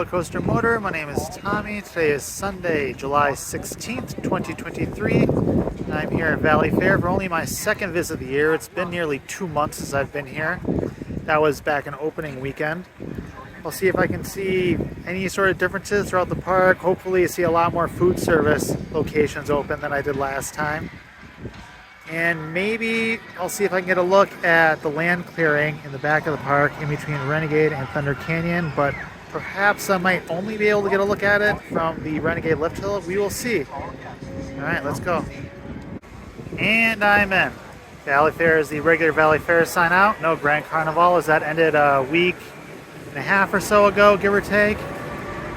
Rollercoaster Motor. My name is Tommy. Today is Sunday, July 16th, 2023. And I'm here at Valleyfair for only my second visit of the year. It's been nearly 2 months since I've been here. That was back in opening weekend. I'll see if I can see any sort of differences throughout the park. Hopefully see a lot more food service locations open than I did last time. And maybe I'll see if I can get a look at the land clearing in the back of the park in between Renegade and Thunder Canyon, but perhaps I might only be able to get a look at it from the Renegade lift hill. We will see. Alright, let's go. And I'm in. Valleyfair is the regular Valleyfair sign out. No Grand Carnival, as that ended a week and a half or so ago, give or take.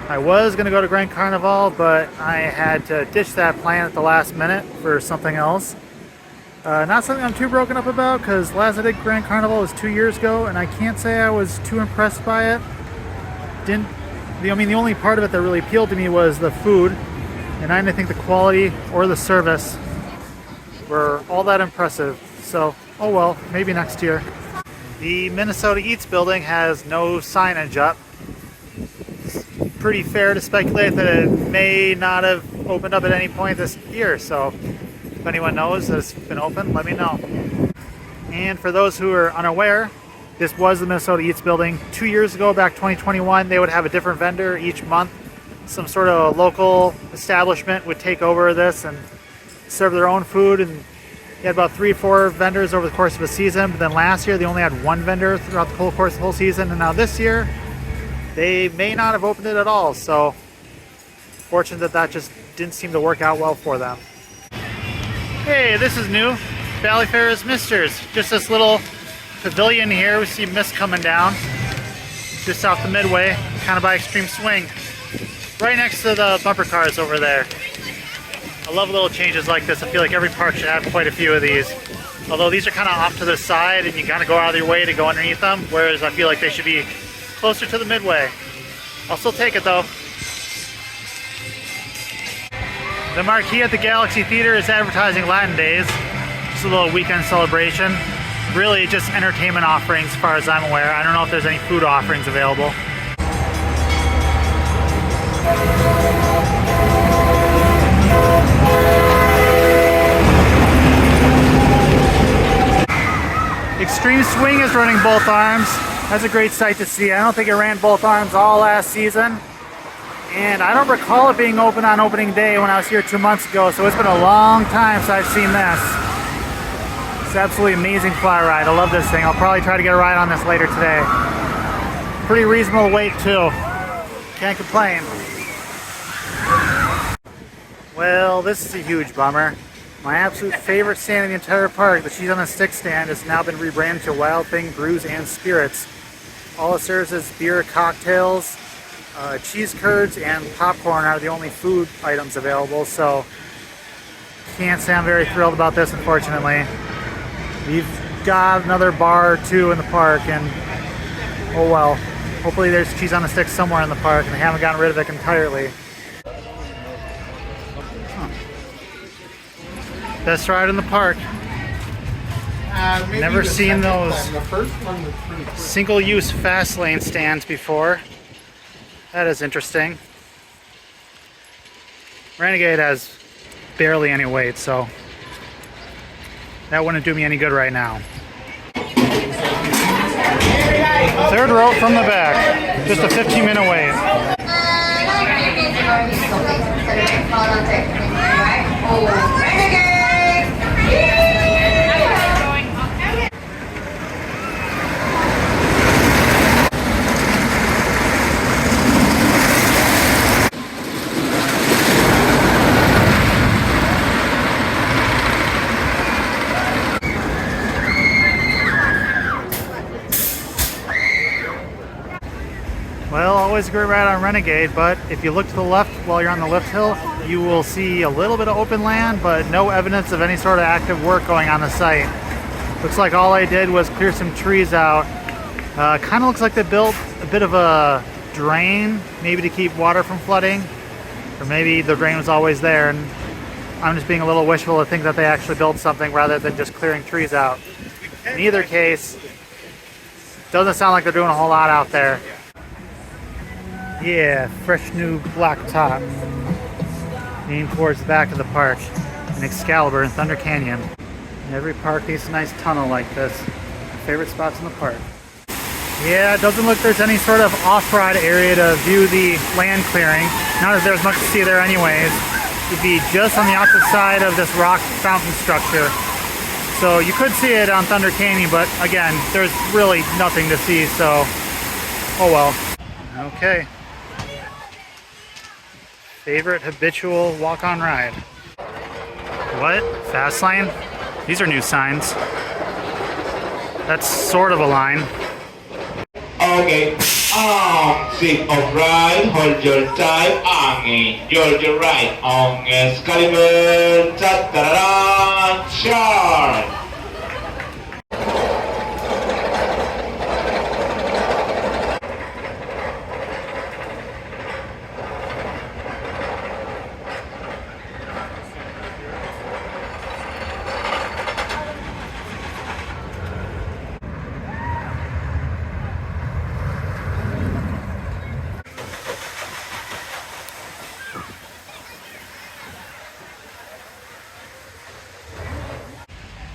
I was going to go to Grand Carnival, but I had to ditch that plan at the last minute for something else. Not something I'm too broken up about, because last I did Grand Carnival was 2 years ago, and I can't say I was too impressed by it. The only part of it that really appealed to me was the food, and I didn't think the quality or the service were all that impressive. So, oh well, maybe next year. The Minnesota Eats building has no signage up. It's pretty fair to speculate that it may not have opened up at any point this year, so if anyone knows that it's been open, let me know. And for those who are unaware, this was the Minnesota Eats building. 2 years ago, back 2021, they would have a different vendor each month. Some sort of local establishment would take over this and serve their own food. And you had about 3 or 4 vendors over the course of a season. But then last year, they only had 1 vendor throughout the whole course of the whole season. And now this year, they may not have opened it at all. So fortunate that just didn't seem to work out well for them. Hey, this is new. Valleyfair's Misters. Just this little pavilion here. We see mist coming down just off the Midway, kind of by Xtreme Swing. Right next to the bumper cars over there. I love little changes like this. I feel like every park should have quite a few of these. Although these are kind of off to the side and you kind of go out of your way to go underneath them, whereas I feel like they should be closer to the Midway. I'll still take it though. The marquee at the Galaxy Theater is advertising Latin Days. It's a little weekend celebration. Really just entertainment offerings as far as I'm aware. I don't know if there's any food offerings available. Xtreme Swing is running both arms. That's a great sight to see. I don't think it ran both arms all last season. And I don't recall it being open on opening day when I was here 2 months ago, so it's been a long time since I've seen this. It's an absolutely amazing fly ride. I love this thing. I'll probably try to get a ride on this later today. Pretty reasonable weight too. Can't complain. Well, this is a huge bummer. My absolute favorite stand in the entire park, the Cheese on a Stick stand, has now been rebranded to Wild Thing Brews and Spirits. All it serves is beer, cocktails, cheese curds, and popcorn are the only food items available, so can't say I'm very thrilled about this, unfortunately. We've got another bar or two in the park, and oh well. Hopefully there's cheese on a stick somewhere in the park and they haven't gotten rid of it entirely. Best ride in the park. Never seen those single-use fast lane stands before. That is interesting. Renegade has barely any weight, so that wouldn't do me any good right now. Third row from the back. Just a 15-minute wait. Well, always a great ride on Renegade, but if you look to the left while you're on the lift hill, you will see a little bit of open land, but no evidence of any sort of active work going on the site. Looks like all I did was clear some trees out. Kind of looks like they built a bit of a drain, maybe to keep water from flooding, or maybe the drain was always there, and I'm just being a little wishful to think that they actually built something rather than just clearing trees out. In either case, doesn't sound like they're doing a whole lot out there. Yeah, fresh new black top. Aimed towards the back of the park. In Excalibur and Thunder Canyon. Every park needs a nice tunnel like this. My favorite spots in the park. Yeah, it doesn't look there's any sort of off-road area to view the land clearing. Not that there's much to see there anyways. You'd be just on the opposite side of this rock fountain structure. So you could see it on Thunder Canyon, but again, there's really nothing to see, so oh well. Okay. Favorite habitual walk-on ride. What? Fast lane? These are new signs. That's sort of a line. Okay, sit upright, hold your time, and enjoy your ride on Excalibur, ta-da-da-da, charge!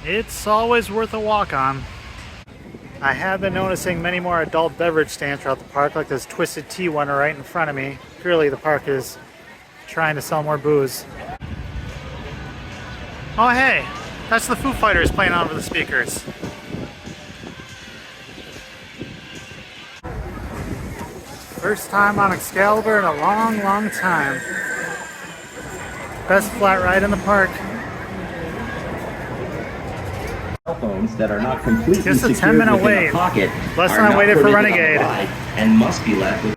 It's always worth a walk on. I have been noticing many more adult beverage stands throughout the park, like this Twisted Tea one right in front of me. Clearly the park is trying to sell more booze. Oh hey, that's the Foo Fighters playing over the speakers. First time on Excalibur in a long, long time. Best flat ride in the park. Phones that are not completely just a secured 10-minute within wait. a pocket Less than are I not waited for permitted Renegade. on the ride and must be left with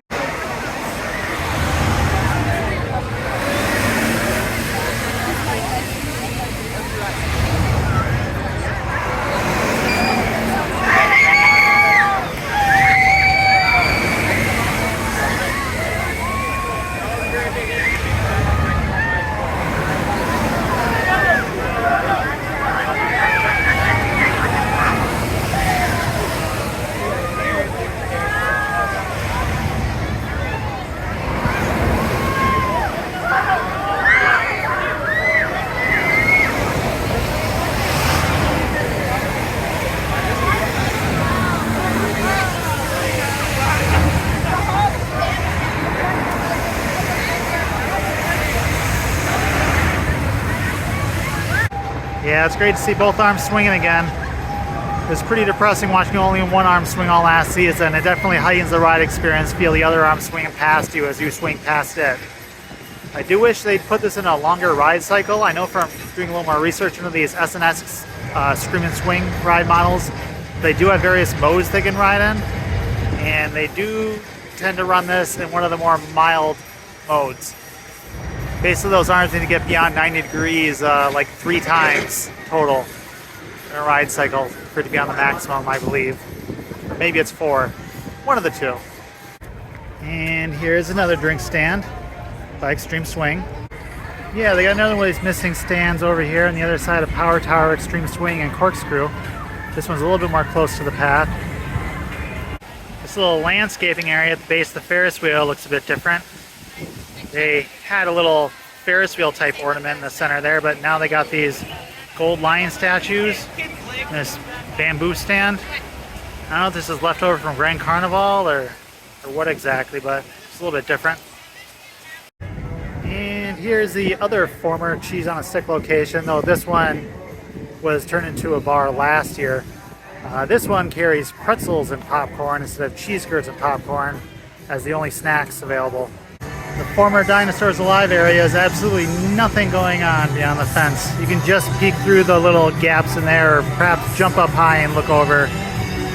Yeah, it's great to see both arms swinging again. It was pretty depressing watching only one arm swing all last season. It definitely heightens the ride experience, feel the other arm swinging past you as you swing past it. I do wish they'd put this in a longer ride cycle. I know from doing a little more research into these SNS Xtreme Swing ride models, they do have various modes they can ride in, and they do tend to run this in one of the more mild modes. Basically, those arms need to get beyond 90 degrees like 3 times total in a ride cycle for it to be on the maximum, I believe. Or maybe it's 4. One of the two. And here's another drink stand by Xtreme Swing. Yeah, they got another one of these missing stands over here on the other side of Power Tower, Xtreme Swing, and Corkscrew. This one's a little bit more close to the path. This little landscaping area at the base of the Ferris wheel looks a bit different. They had a little Ferris wheel type ornament in the center there, but now they got these gold lion statues and this bamboo stand. I don't know if this is left over from Grand Carnival or what exactly, but it's a little bit different. And here's the other former Cheese on a Stick location, though this one was turned into a bar last year. This one carries pretzels and popcorn instead of cheese curds and popcorn as the only snacks available. The former Dinosaurs Alive area is absolutely nothing going on beyond the fence. You can just peek through the little gaps in there or perhaps jump up high and look over.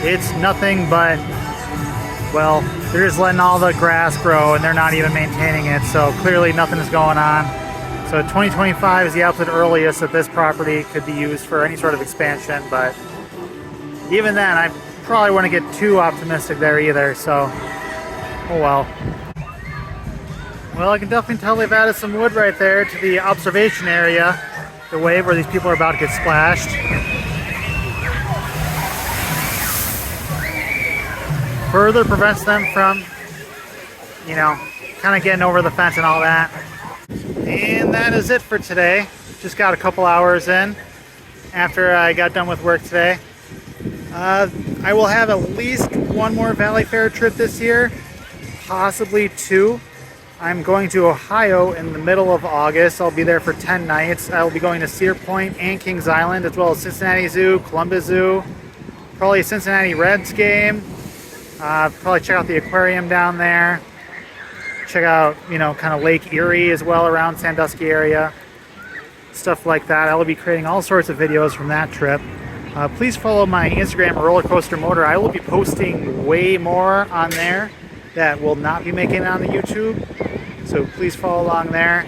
It's nothing but, well, they're just letting all the grass grow and they're not even maintaining it, so clearly nothing is going on. So 2025 is the absolute earliest that this property could be used for any sort of expansion, but even then I probably wouldn't get too optimistic there either, so oh well. Well, I can definitely tell they've added some wood right there to the observation area, the wave where these people are about to get splashed. Further prevents them from, you know, kind of getting over the fence and all that. And that is it for today. Just got a couple hours in after I got done with work today. I will have at least one more Valleyfair trip this year, possibly two. I'm going to Ohio in the middle of August. I'll be there for 10 nights. I will be going to Cedar Point and Kings Island, as well as Cincinnati Zoo, Columbus Zoo, probably a Cincinnati Reds game. Probably check out the aquarium down there. Check out, you know, kind of Lake Erie as well around Sandusky area. Stuff like that. I will be creating all sorts of videos from that trip. Please follow my Instagram, Roller Coaster Motor. I will be posting way more on there that will not be making it on the YouTube. So please follow along there.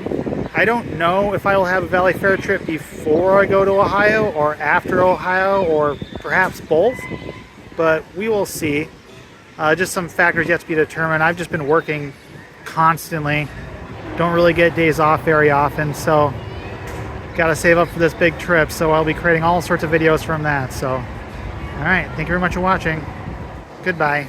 I don't know if I will have a Valleyfair trip before I go to Ohio or after Ohio, or perhaps both, but we will see. Just some factors yet to be determined. I've just been working constantly. Don't really get days off very often, so got to save up for this big trip. So I'll be creating all sorts of videos from that. So, all right, thank you very much for watching. Goodbye.